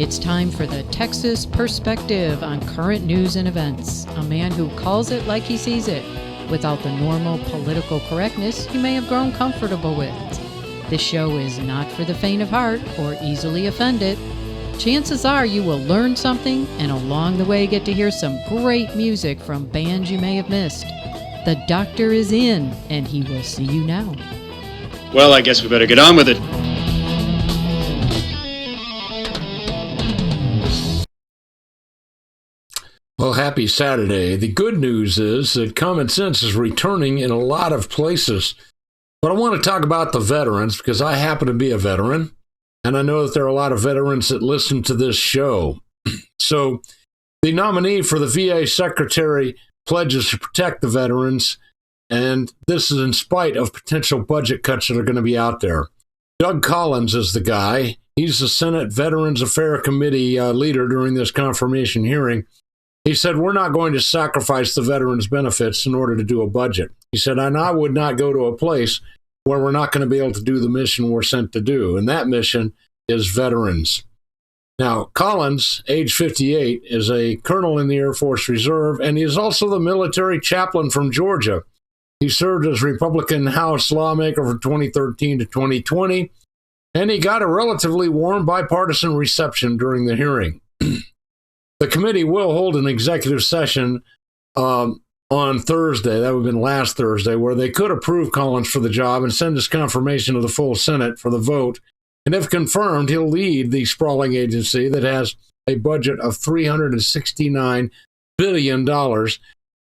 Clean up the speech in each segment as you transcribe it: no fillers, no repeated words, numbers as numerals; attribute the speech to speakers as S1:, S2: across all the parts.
S1: It's time for the Texas Perspective on current news and events. A man who calls it like he sees it, without the normal political correctness you may have grown comfortable with. This show is not for the faint of heart or easily offended. Chances are you will learn something and along the way get to hear some great music from bands you may have missed. The doctor is in, and he will see you now.
S2: Well, I guess we better get on with it.
S3: Well, happy Saturday. The good news is that common sense is returning in a lot of places. But I want to talk about the veterans because I happen to be a veteran, and I know that there are a lot of veterans that listen to this show. So the nominee for the VA secretary pledges to protect the veterans, and this is in spite of potential budget cuts that are going to be out there. Doug Collins is the guy. He's the Senate Veterans Affairs Committee leader during this confirmation hearing. He said, we're not going to sacrifice the veterans' benefits in order to do a budget. He said, and I would not go to a place where we're not going to be able to do the mission we're sent to do, and that mission is veterans. Now, Collins, age 58, is a colonel in the Air Force Reserve, and he is also the military chaplain from Georgia. He served as Republican House lawmaker from 2013 to 2020, and he got a relatively warm bipartisan reception during the hearing. The committee will hold an executive session on Thursday, that would have been last Thursday, where they could approve Collins for the job and send his confirmation to the full Senate for the vote. And if confirmed, he'll lead the sprawling agency that has a budget of $369 billion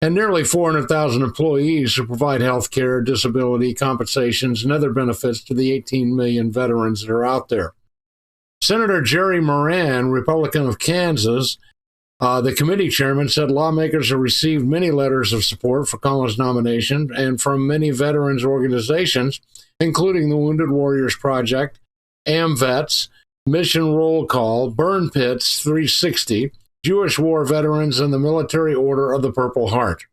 S3: and nearly 400,000 employees who provide health care, disability, compensations, and other benefits to the 18 million veterans that are out there. Senator Jerry Moran, Republican of Kansas, the committee chairman, said lawmakers have received many letters of support for Collins' nomination and from many veterans organizations, including the Wounded Warriors Project, AMVETS, Mission Roll Call, Burn Pits 360, Jewish War Veterans, and the Military Order of the Purple Heart.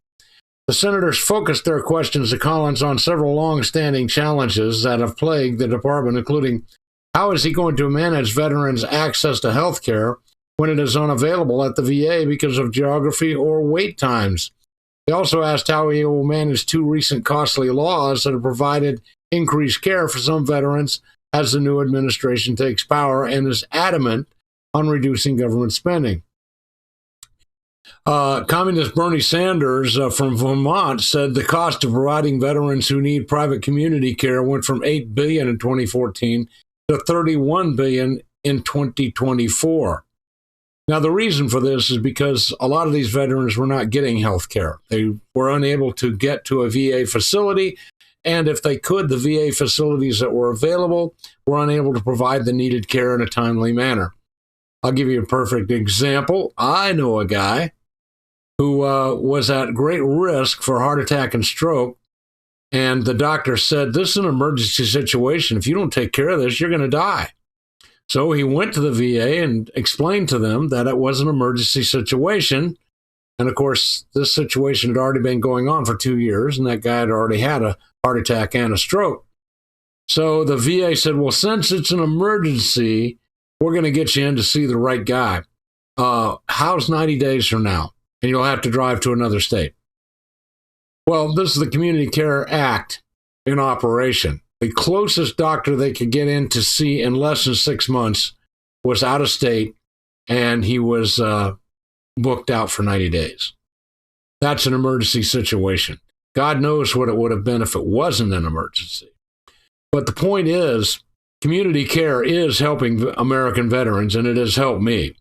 S3: The senators focused their questions to Collins on several long-standing challenges that have plagued the department, including how is he going to manage veterans' access to health care when it is unavailable at the VA because of geography or wait times. They also asked how he will manage two recent costly laws that have provided increased care for some veterans as the new administration takes power and is adamant on reducing government spending. Communist Bernie Sanders from Vermont said the cost of providing veterans who need private community care went from $8 billion in 2014 to $31 billion in 2024. Now, the reason for this is because a lot of these veterans were not getting health care. They were unable to get to a VA facility, and if they could, the VA facilities that were available were unable to provide the needed care in a timely manner. I'll give you a perfect example. I know a guy who was at great risk for heart attack and stroke, and the doctor said, this is an emergency situation. If you don't take care of this, you're going to die. So he went to the VA and explained to them that it was an emergency situation. And of course, this situation had already been going on for 2 years, and that guy had already had a heart attack and a stroke. So the VA said, well, since it's an emergency, we're going to get you in to see the right guy. How's 90 days from now? And you'll have to drive to another state. Well, this is the Community Care Act in operation. The closest doctor they could get in to see in less than 6 months was out of state, and he was booked out for 90 days. That's an emergency situation. God knows what it would have been if it wasn't an emergency. But the point is, community care is helping American veterans, and it has helped me.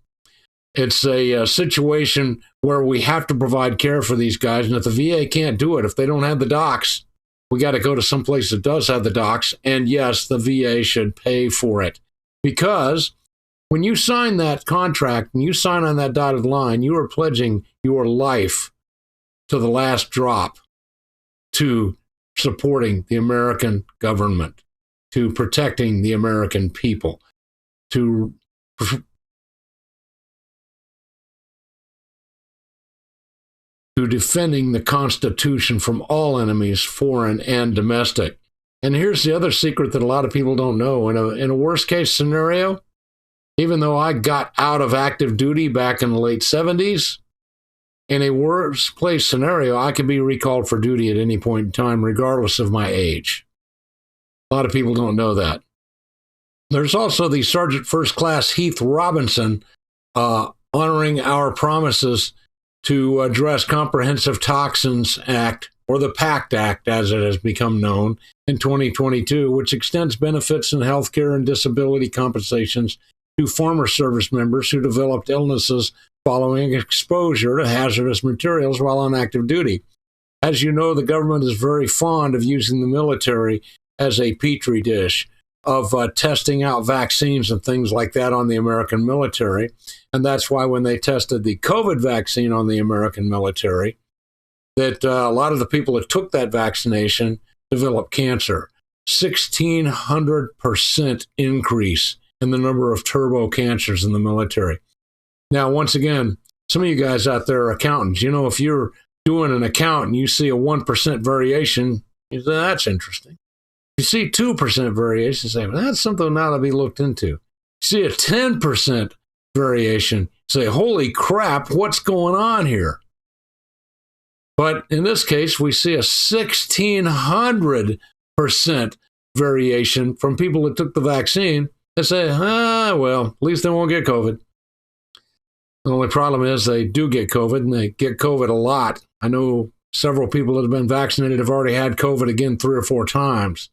S3: It's a situation where we have to provide care for these guys, and if the VA can't do it, if they don't have the docs, we got to go to some place that does have the docs, and yes, the VA should pay for it. Because when you sign that contract and you sign on that dotted line, you are pledging your life to the last drop to supporting the American government, to protecting the American people, to defending the Constitution from all enemies, foreign and domestic. And here's the other secret that a lot of people don't know. In a worst case scenario, even though I got out of active duty back in the late 70s, in a worst-place scenario, I could be recalled for duty at any point in time, regardless of my age. A lot of people don't know that. There's also the Sergeant First Class Heath Robinson honoring our promises to address Comprehensive Toxins Act, or the PACT Act, as it has become known, in 2022, which extends benefits in health care and disability compensations to former service members who developed illnesses following exposure to hazardous materials while on active duty. As you know, the government is very fond of using the military as a petri dish of testing out vaccines and things like that on the American military. And that's why when they tested the COVID vaccine on the American military, that a lot of the people that took that vaccination developed cancer. 1,600% increase in the number of turbo cancers in the military. Now, once again, some of you guys out there are accountants. You know, if you're doing an account and you see a 1% variation, you say, that's interesting. You see 2% variation, you say, well, that's something now to be looked into. You see a 10% variation, say, holy crap, what's going on here? But in this case, we see a 1,600% variation from people that took the vaccine. They say, well, at least they won't get COVID. The only problem is they do get COVID, and they get COVID a lot. I know several people that have been vaccinated have already had COVID again 3 or 4 times.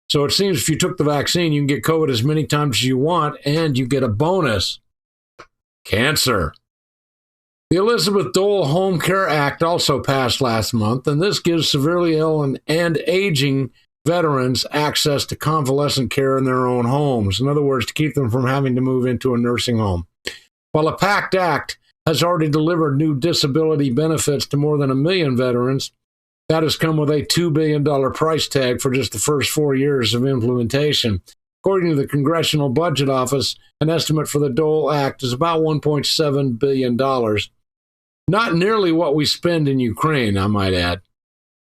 S3: So it seems if you took the vaccine, you can get COVID as many times as you want, and you get a bonus: cancer. The Elizabeth Dole Home Care Act also passed last month, and this gives severely ill and aging veterans access to convalescent care in their own homes. In other words, to keep them from having to move into a nursing home. While the PACT Act has already delivered new disability benefits to more than 1 million veterans, that has come with a $2 billion price tag for just the first 4 years of implementation. According to the Congressional Budget Office, an estimate for the Dole Act is about $1.7 billion. Not nearly what we spend in Ukraine, I might add.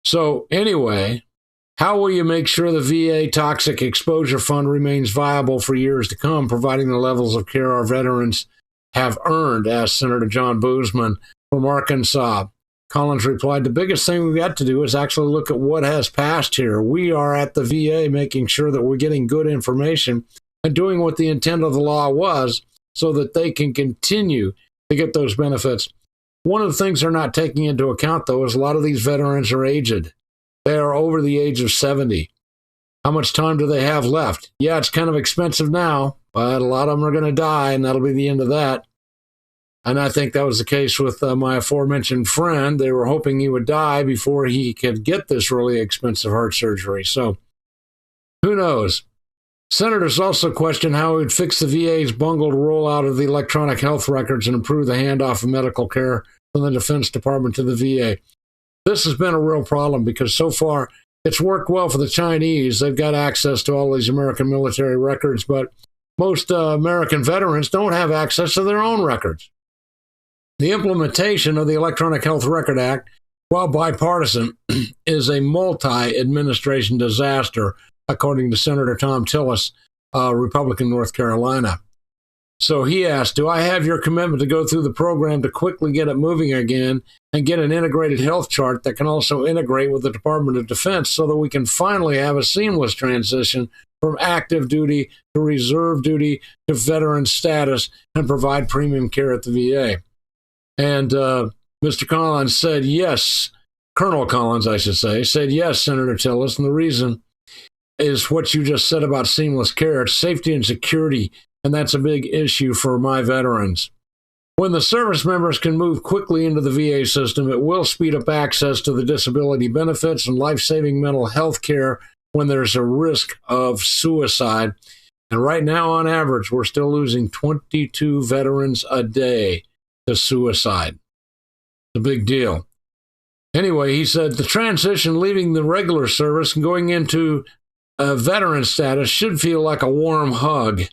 S3: So anyway, how will you make sure the VA Toxic Exposure Fund remains viable for years to come, providing the levels of care our veterans have earned, asked Senator John Boozman from Arkansas. Collins replied, the biggest thing we've got to do is actually look at what has passed here. We are at the VA making sure that we're getting good information and doing what the intent of the law was so that they can continue to get those benefits. One of the things they're not taking into account, though, is a lot of these veterans are aged. They are over the age of 70. How much time do they have left? Yeah, it's kind of expensive now, but a lot of them are going to die, and that'll be the end of that. And I think that was the case with my aforementioned friend. They were hoping he would die before he could get this really expensive heart surgery. So who knows? Senators also questioned how it would fix the VA's bungled rollout of the electronic health records and improve the handoff of medical care from the Defense Department to the VA. This has been a real problem because so far it's worked well for the Chinese. They've got access to all these American military records, but most American veterans don't have access to their own records. The implementation of the Electronic Health Record Act, while bipartisan, is a multi-administration disaster, according to Senator Tom Tillis, Republican North Carolina. So he asked, do I have your commitment to go through the program to quickly get it moving again and get an integrated health chart that can also integrate with the Department of Defense so that we can finally have a seamless transition from active duty to reserve duty to veteran status and provide premium care at the VA? And Mr. Collins said yes, Colonel Collins, I should say, said yes, Senator Tillis, and the reason is what you just said about seamless care. It's safety and security, and that's a big issue for my veterans. When the service members can move quickly into the VA system, it will speed up access to the disability benefits and life-saving mental health care when there's a risk of suicide. And right now, on average, we're still losing 22 veterans a day to suicide. It's a big deal. Anyway, he said the transition leaving the regular service and going into a veteran status should feel like a warm hug.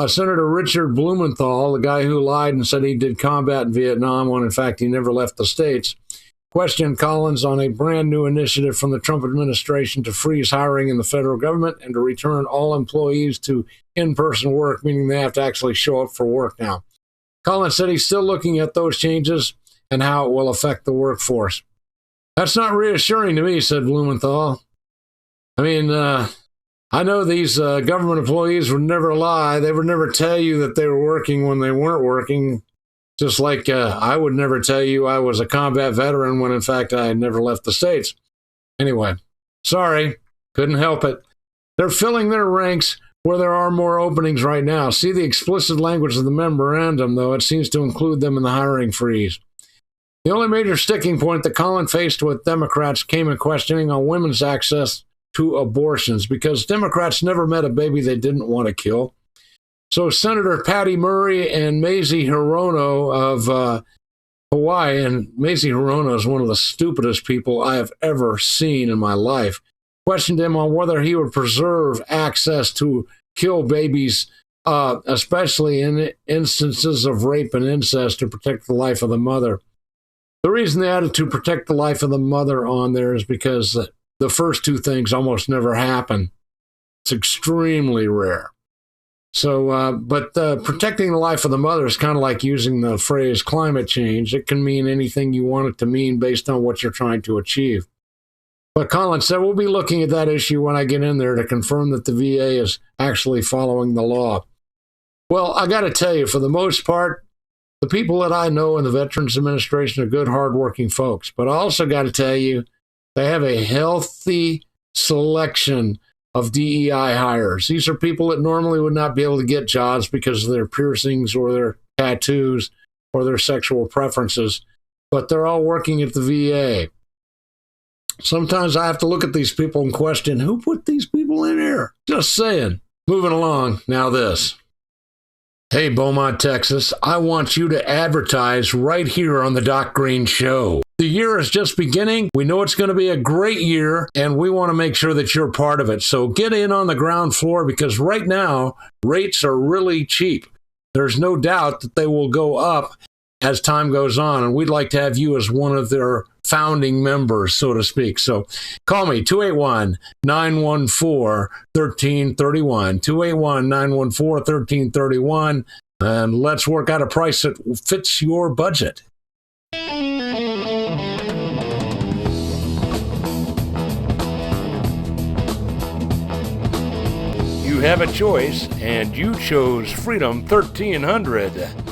S3: Senator Richard Blumenthal, the guy who lied and said he did combat in Vietnam when in fact he never left the States, questioned Collins on a brand new initiative from the Trump administration to freeze hiring in the federal government and to return all employees to in-person work, meaning they have to actually show up for work now. Collins said he's still looking at those changes and how it will affect the workforce. That's not reassuring to me, said Blumenthal. I mean, I know these government employees would never lie. They would never tell you that they were working when they weren't working. Just like I would never tell you I was a combat veteran when, in fact, I had never left the States. Anyway, sorry, couldn't help it. They're filling their ranks where there are more openings right now. See the explicit language of the memorandum, though. It seems to include them in the hiring freeze. The only major sticking point that Collins faced with Democrats came in questioning on women's access to abortions, because Democrats never met a baby they didn't want to kill. So Senator Patty Murray and Mazie Hirono of Hawaii, and Mazie Hirono is one of the stupidest people I have ever seen in my life, questioned him on whether he would preserve access to kill babies, especially in instances of rape and incest, to protect the life of the mother. The reason they added to protect the life of the mother on there is because the first two things almost never happen. It's extremely rare. So, but protecting the life of the mother is kind of like using the phrase climate change. It can mean anything you want it to mean based on what you're trying to achieve. But Collins said, we'll be looking at that issue when I get in there to confirm that the VA is actually following the law. Well, I got to tell you, for the most part, the people that I know in the Veterans Administration are good, hardworking folks. But I also got to tell you, they have a healthy selection of DEI hires. These are people that normally would not be able to get jobs because of their piercings or their tattoos or their sexual preferences, but they're all working at the VA. Sometimes I have to look at these people and question, who put these people in here? Just saying. Moving along, now this. Hey, Beaumont, Texas, I want you to advertise right here on the Doc Green Show. The year is just beginning. We know it's going to be a great year, and we want to make sure that you're part of it. So get in on the ground floor, because right now, rates are really cheap. There's no doubt that they will go up as time goes on, and we'd like to have you as one of their founding members, so to speak. So call me, 281-914-1331, 281-914-1331, and let's work out a price that fits your budget.
S4: You have a choice, and you chose Freedom 1300.